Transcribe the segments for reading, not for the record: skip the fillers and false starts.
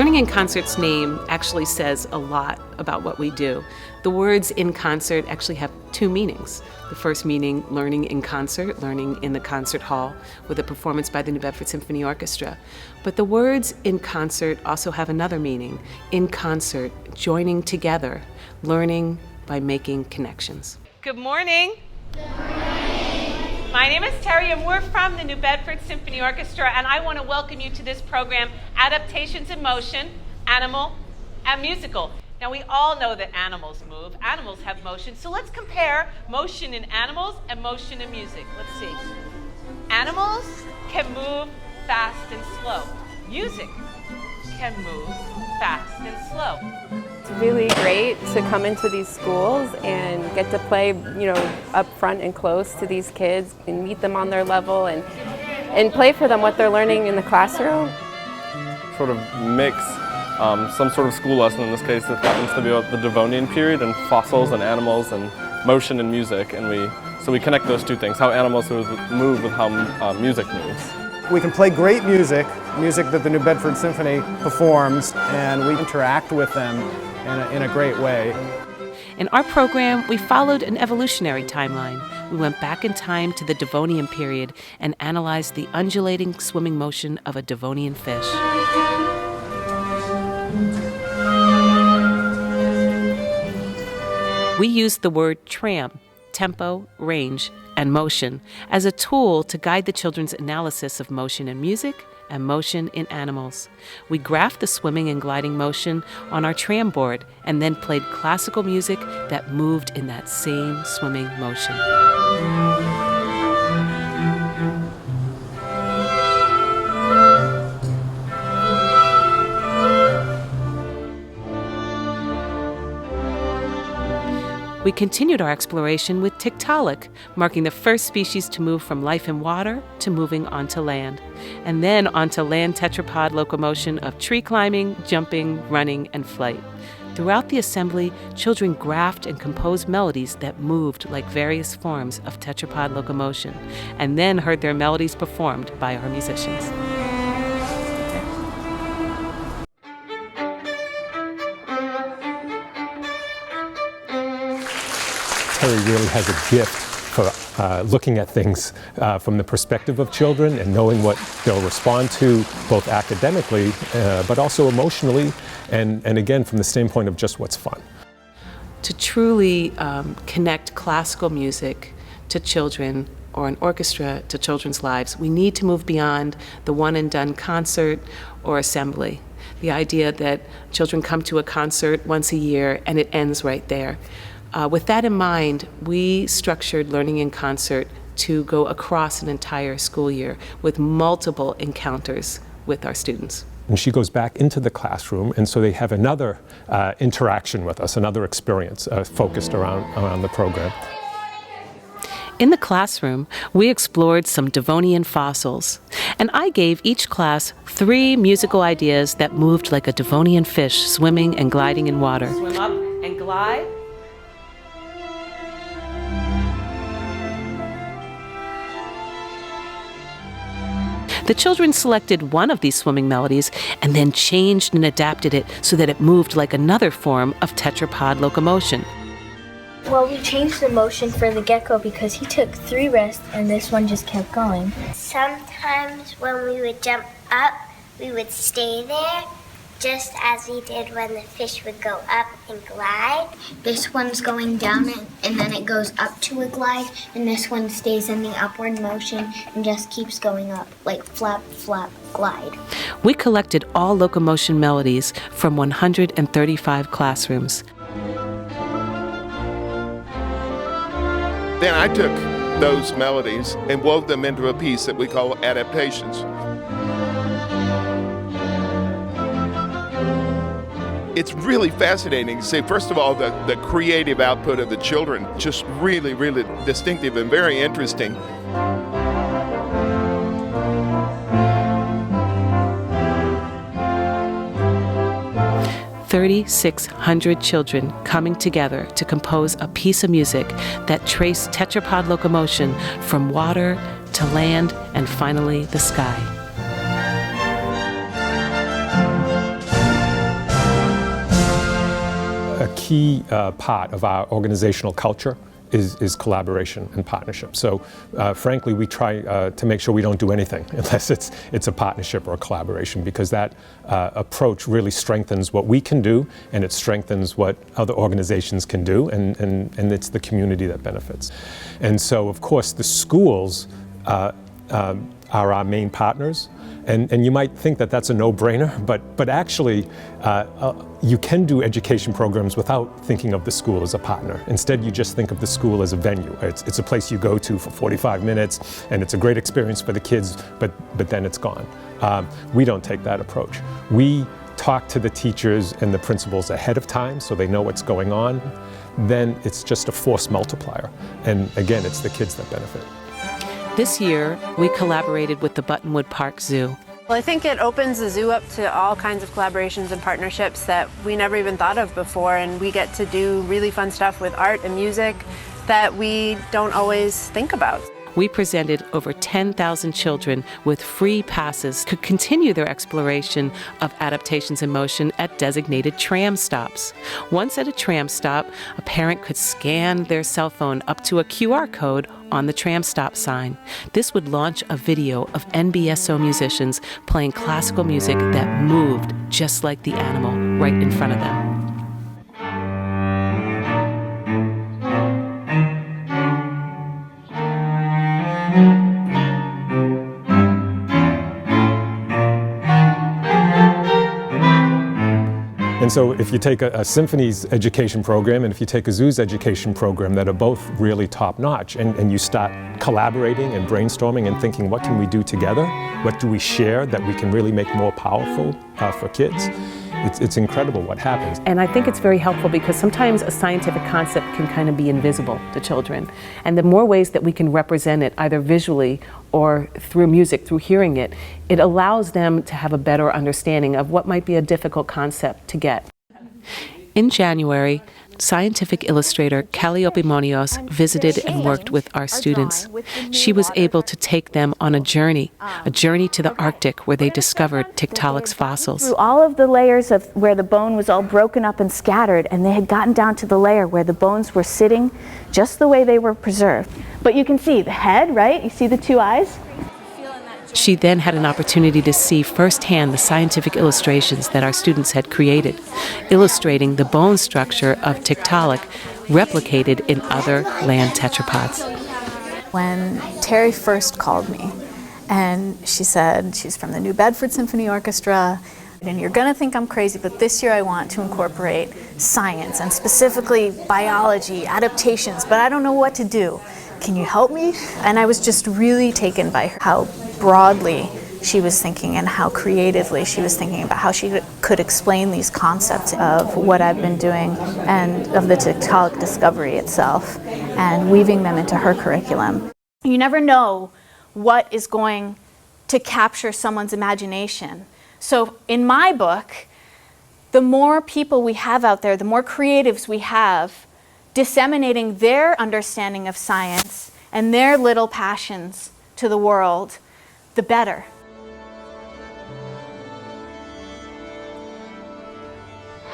Learning in Concert's name actually says a lot about what we do. The words in concert actually have two meanings. The first meaning, learning in concert, learning in the concert hall with a performance by the New Bedford Symphony Orchestra. But the words in concert also have another meaning, in concert, joining together, learning by making connections. Good morning. Good morning. My name is Terry and we're from the New Bedford Symphony Orchestra, and I want to welcome you to this program, Adaptations in Motion, Animal and Musical. Now, we all know that animals move. Animals have motion. So let's compare motion in animals and motion in music. Let's see. Animals can move fast and slow. Music can move fast and slow. It's really great to come into these schools and get to play, up front and close to these kids and meet them on their level and play for them what they're learning in the classroom. Sort of mix some sort of school lesson, in this case that happens to be about the Devonian period and fossils and animals and motion and music, and we connect those two things, how animals move with how music moves. We can play great music that the New Bedford Symphony performs, and we interact with them in a great way. In our program, we followed an evolutionary timeline. We went back in time to the Devonian period and analyzed the undulating swimming motion of a Devonian fish. We used the word tram, tempo, range, and motion as a tool to guide the children's analysis of motion in music and motion in animals. We graphed the swimming and gliding motion on our tram board and then played classical music that moved in that same swimming motion. We continued our exploration with tiktaalik, marking the first species to move from life in water to moving onto land, and then onto land tetrapod locomotion of tree climbing, jumping, running, and flight. Throughout the assembly, children graphed and composed melodies that moved like various forms of tetrapod locomotion, and then heard their melodies performed by our musicians. Terry really has a gift for looking at things from the perspective of children and knowing what they'll respond to, both academically, but also emotionally, and again, from the standpoint of just what's fun. To truly connect classical music to children, or an orchestra to children's lives, we need to move beyond the one-and-done concert or assembly. The idea that children come to a concert once a year and it ends right there. With that in mind, we structured Learning in Concert to go across an entire school year with multiple encounters with our students. And she goes back into the classroom, and so they have another interaction with us, another experience focused around the program. In the classroom, we explored some Devonian fossils, and I gave each class 3 musical ideas that moved like a Devonian fish swimming and gliding in water. Swim up and glide. The children selected one of these swimming melodies and then changed and adapted it so that it moved like another form of tetrapod locomotion. Well, we changed the motion for the gecko because he took 3 rests and this one just kept going. Sometimes when we would jump up, we would stay there, just as we did when the fish would go up and glide. This one's going down and then it goes up to a glide, and this one stays in the upward motion and just keeps going up, like flap, flap, glide. We collected all locomotion melodies from 135 classrooms. Then I took those melodies and wove them into a piece that we call adaptations. It's really fascinating to see, first of all, the creative output of the children, just really, really distinctive and very interesting. 3,600 children coming together to compose a piece of music that traced tetrapod locomotion from water to land and finally the sky. a key part of our organizational culture is collaboration and partnership. So frankly, we try to make sure we don't do anything unless it's a partnership or a collaboration, because that approach really strengthens what we can do, and it strengthens what other organizations can do, and it's the community that benefits. And so, of course, the schools are our main partners. And you might think that that's a no-brainer, but actually you can do education programs without thinking of the school as a partner. Instead, you just think of the school as a venue. It's a place you go to for 45 minutes, and it's a great experience for the kids, but then it's gone. We don't take that approach. We talk to the teachers and the principals ahead of time so they know what's going on. Then it's just a force multiplier. And again, it's the kids that benefit. This year, we collaborated with the Buttonwood Park Zoo. Well, I think it opens the zoo up to all kinds of collaborations and partnerships that we never even thought of before, and we get to do really fun stuff with art and music that we don't always think about. We presented over 10,000 children with free passes to continue their exploration of adaptations in motion at designated tram stops. Once at a tram stop, a parent could scan their cell phone up to a QR code on the tram stop sign. This would launch a video of NBSO musicians playing classical music that moved just like the animal right in front of them. And so if you take a symphony's education program and if you take a zoo's education program that are both really top-notch, and you start collaborating and brainstorming and thinking, what can we do together? What do we share that we can really make more powerful for kids? It's incredible what happens. And I think it's very helpful because sometimes a scientific concept can kind of be invisible to children. And the more ways that we can represent it, either visually or through music, through hearing it, it allows them to have a better understanding of what might be a difficult concept to get. In January, scientific illustrator Calliope Monios visited and worked with our students. She was able to take them on a journey to the Arctic where they discovered Tiktaalik's fossils. Through all of the layers of where the bone was all broken up and scattered, and they had gotten down to the layer where the bones were sitting just the way they were preserved. But you can see the head, right? You see the two eyes? She then had an opportunity to see firsthand the scientific illustrations that our students had created, illustrating the bone structure of Tiktaalik replicated in other land tetrapods. When Terry first called me, and she said she's from the New Bedford Symphony Orchestra, and you're going to think I'm crazy, but this year I want to incorporate science, and specifically biology, adaptations, but I don't know what to do. Can you help me? And I was just really taken by how broadly she was thinking and how creatively she was thinking about how she could explain these concepts of what I've been doing and of the Tiktaalik discovery itself and weaving them into her curriculum. You never know what is going to capture someone's imagination. So in my book, the more people we have out there, the more creatives we have disseminating their understanding of science and their little passions to the world, the better.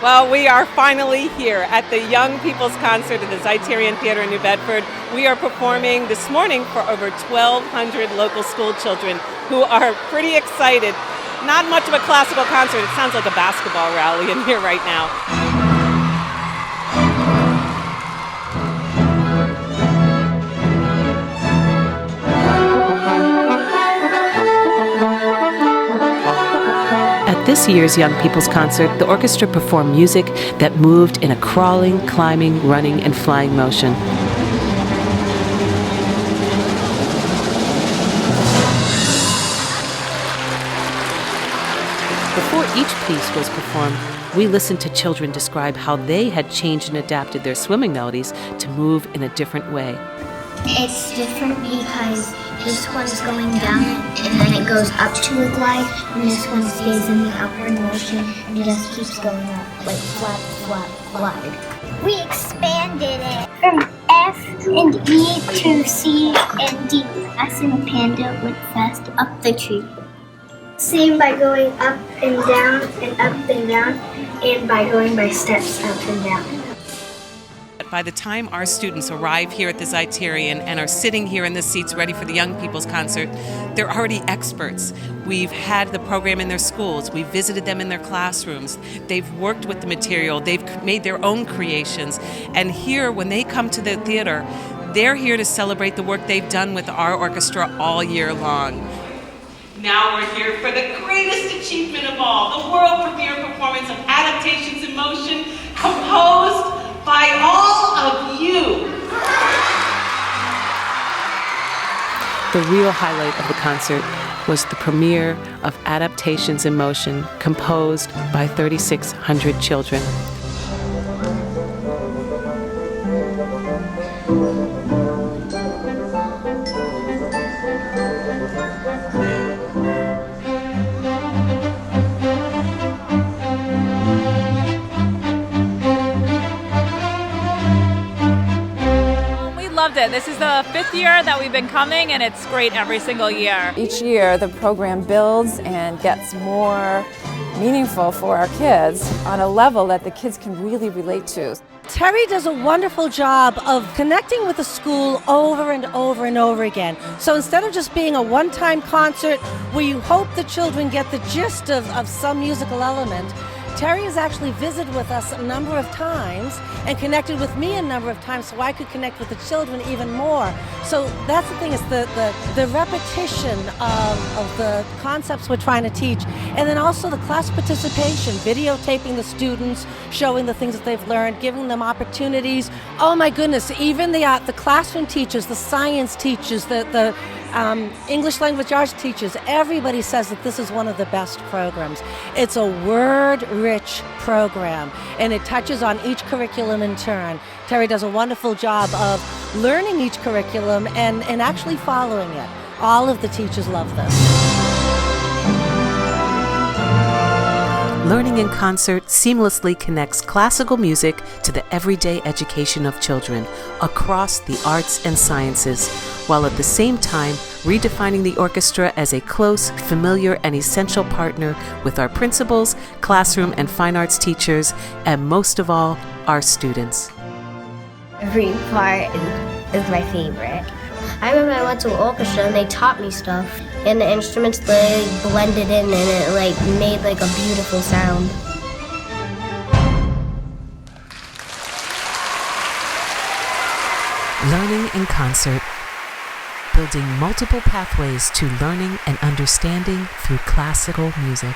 Well, we are finally here at the Young People's Concert at the Zeiterion Theater in New Bedford. We are performing this morning for over 1,200 local school children who are pretty excited. Not much of a classical concert. It sounds like a basketball rally in here right now. At this year's Young People's Concert, the orchestra performed music that moved in a crawling, climbing, running, and flying motion. Before each piece was performed, we listened to children describe how they had changed and adapted their swimming melodies to move in a different way. It's different because this one's going down and then it goes up to a glide, and this one stays in the upward motion and it just keeps going up, like flap, flap, glide. We expanded it from F and E to C and D. S and Panda went fast up the tree. Same by going up and down and up and down, and by going by steps up and down. By the time our students arrive here at the Zeiterion and are sitting here in the seats ready for the Young People's Concert, they're already experts. We've had the program in their schools. We've visited them in their classrooms. They've worked with the material. They've made their own creations. And here, when they come to the theater, they're here to celebrate the work they've done with our orchestra all year long. Now we're here for the greatest achievement of all, the world premiere performance of Adaptations in Motion, composed by all of you. The real highlight of the concert was the premiere of Adaptations in Motion, composed by 3,600 children. Loved it. This is the 5th year that we've been coming, and it's great every single year. Each year the program builds and gets more meaningful for our kids on a level that the kids can really relate to. Terry does a wonderful job of connecting with the school over and over and over again. So instead of just being a one-time concert where you hope the children get the gist of some musical element, Terry has actually visited with us a number of times and connected with me a number of times so I could connect with the children even more. So that's the thing, is the repetition of the concepts we're trying to teach, and then also the class participation, videotaping the students, showing the things that they've learned, giving them opportunities. Oh my goodness, even the classroom teachers, the science teachers, the English language arts teachers, everybody says that this is one of the best programs. It's a word-rich program, and it touches on each curriculum in turn. Terry does a wonderful job of learning each curriculum and actually following it. All of the teachers love this. Learning in Concert seamlessly connects classical music to the everyday education of children across the arts and sciences, while at the same time redefining the orchestra as a close, familiar, and essential partner with our principals, classroom and fine arts teachers, and most of all, our students. Every part is my favorite. I remember I went to an orchestra and they taught me stuff, and the instruments they blended in and it made a beautiful sound. Learning in Concert, building multiple pathways to learning and understanding through classical music.